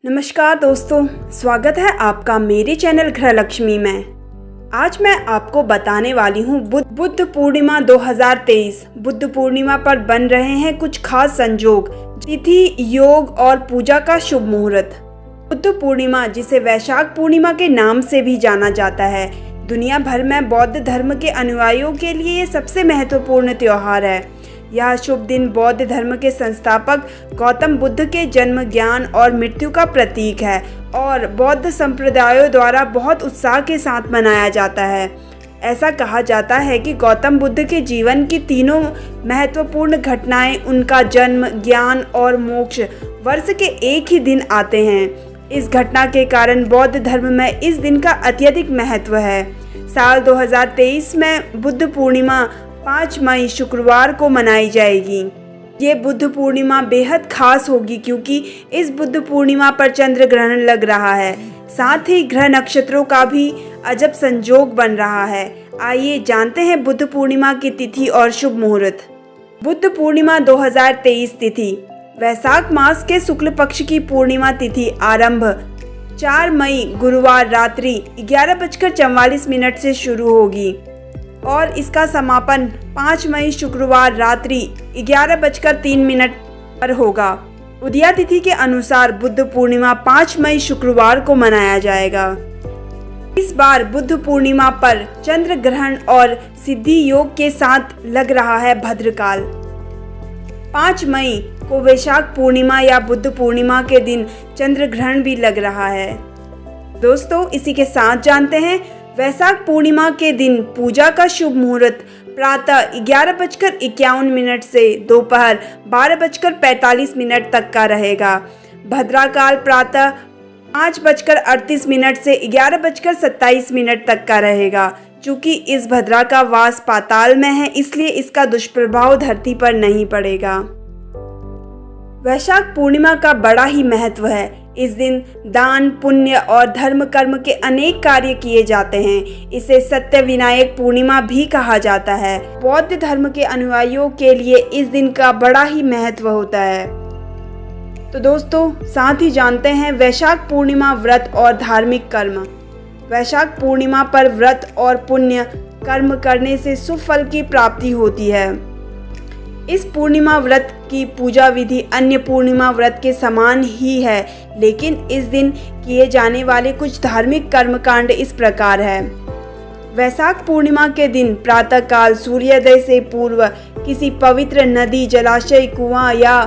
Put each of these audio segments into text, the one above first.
नमस्कार दोस्तों, स्वागत है आपका मेरे चैनल गृहलक्ष्मी में। आज मैं आपको बताने वाली हूँ बुद्ध पूर्णिमा 2023। बुद्ध पूर्णिमा पर बन रहे हैं कुछ खास संजोग, तिथि, योग और पूजा का शुभ मुहूर्त। बुद्ध पूर्णिमा, जिसे वैशाख पूर्णिमा के नाम से भी जाना जाता है, दुनिया भर में बौद्ध धर्म के अनुयायियों के लिए सबसे महत्वपूर्ण त्योहार है। यह शुभ दिन बौद्ध धर्म के संस्थापक गौतम बुद्ध के जन्म, ज्ञान और मृत्यु का प्रतीक है और बौद्ध संप्रदायों द्वारा बहुत उत्साह के साथ मनाया जाता है। ऐसा कहा जाता है कि गौतम बुद्ध के जीवन की तीनों महत्वपूर्ण घटनाएं, उनका जन्म, ज्ञान और मोक्ष, वर्ष के एक ही दिन आते हैं। इस घटना के कारण बौद्ध धर्म में इस दिन का अत्यधिक महत्व है। साल 2023 में बुद्ध पूर्णिमा 5 मई शुक्रवार को मनाई जाएगी। ये बुद्ध पूर्णिमा बेहद खास होगी क्योंकि इस बुद्ध पूर्णिमा पर चंद्र ग्रहण लग रहा है। साथ ही ग्रह नक्षत्रों का भी अजब संजोग बन रहा है। आइए जानते हैं बुद्ध पूर्णिमा की तिथि और शुभ मुहूर्त। बुद्ध पूर्णिमा 2023 तिथि वैशाख मास के शुक्ल पक्ष की पूर्णिमा तिथि आरंभ 4 मई गुरुवार रात्रि 11:44 से शुरू होगी और इसका समापन 5 मई शुक्रवार रात्रि 11:03 पर होगा। उदया तिथि के अनुसार बुद्ध पूर्णिमा 5 मई शुक्रवार को मनाया जाएगा। इस बार बुद्ध पूर्णिमा पर चंद्र ग्रहण और सिद्धि योग के साथ लग रहा है भद्रकाल। 5 मई को वैशाख पूर्णिमा या बुद्ध पूर्णिमा के दिन चंद्र ग्रहण भी लग रहा है। दोस्तों, इसी के साथ जानते हैं वैशाख पूर्णिमा के दिन पूजा का शुभ मुहूर्त प्रातः 11:51 से दोपहर 12:45 तक का रहेगा। भद्राकाल प्रातः 5:38 से 11:27 तक का रहेगा। चूँकि इस भद्रा का वास पाताल में है, इसलिए इसका दुष्प्रभाव धरती पर नहीं पड़ेगा। वैशाख पूर्णिमा का बड़ा ही महत्व है। इस दिन दान, पुण्य और धर्म कर्म के अनेक कार्य किए जाते हैं। इसे सत्य विनायक पूर्णिमा भी कहा जाता है। बौद्ध धर्म के अनुयायियों के लिए इस दिन का बड़ा ही महत्व होता है। तो दोस्तों, साथ ही जानते हैं वैशाख पूर्णिमा व्रत और धार्मिक कर्म। वैशाख पूर्णिमा पर व्रत और पुण्य कर्म करने से शुभ फल की प्राप्ति होती है। इस पूर्णिमा व्रत की पूजा विधि अन्य पूर्णिमा व्रत के समान ही है, लेकिन इस दिन किए जाने वाले कुछ धार्मिक कर्मकांड इस प्रकार है। वैशाख पूर्णिमा के दिन प्रातःकाल सूर्योदय से पूर्व किसी पवित्र नदी, जलाशय, कुआं या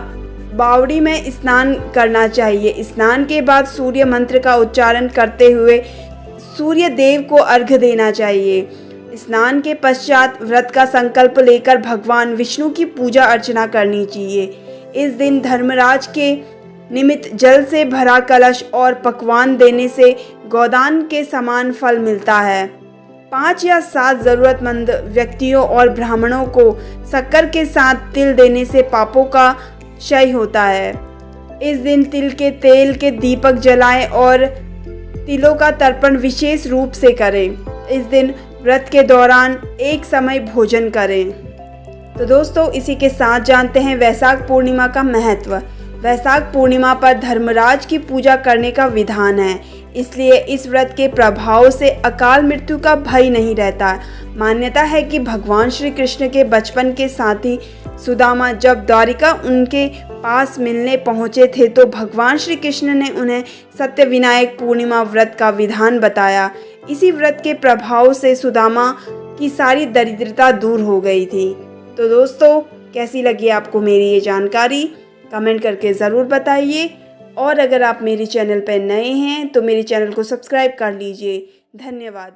बावड़ी में स्नान करना चाहिए। स्नान के बाद सूर्य मंत्र का उच्चारण करते हुए सूर्य देव को अर्घ्य देना चाहिए। स्नान के पश्चात व्रत का संकल्प लेकर भगवान विष्णु की पूजा अर्चना करनी चाहिए। इस दिन धर्मराज के निमित्त जल से भरा कलश और पकवान देने से गोदान के समान फल मिलता है। 5 या 7 जरूरतमंद व्यक्तियों और ब्राह्मणों को शक्कर के साथ तिल देने से पापों का क्षय होता है। इस दिन तिल के तेल के दीपक जलाएं और तिलों का तर्पण विशेष रूप से करें। इस दिन व्रत के दौरान एक समय भोजन करें। तो दोस्तों, इसी के साथ जानते हैं वैशाख पूर्णिमा का महत्व। वैशाख पूर्णिमा पर धर्मराज की पूजा करने का विधान है, इसलिए इस व्रत के प्रभाव से अकाल मृत्यु का भय नहीं रहता। मान्यता है कि भगवान श्री कृष्ण के बचपन के साथी सुदामा जब द्वारिका उनके पास मिलने पहुँचे थे, तो भगवान श्री कृष्ण ने उन्हें सत्य विनायक पूर्णिमा व्रत का विधान बताया। इसी व्रत के प्रभाव से सुदामा की सारी दरिद्रता दूर हो गई थी। तो दोस्तों, कैसी लगी आपको मेरी ये जानकारी? कमेंट करके ज़रूर बताइए और अगर आप मेरे चैनल पर नए हैं तो मेरे चैनल को सब्सक्राइब कर लीजिए। धन्यवाद।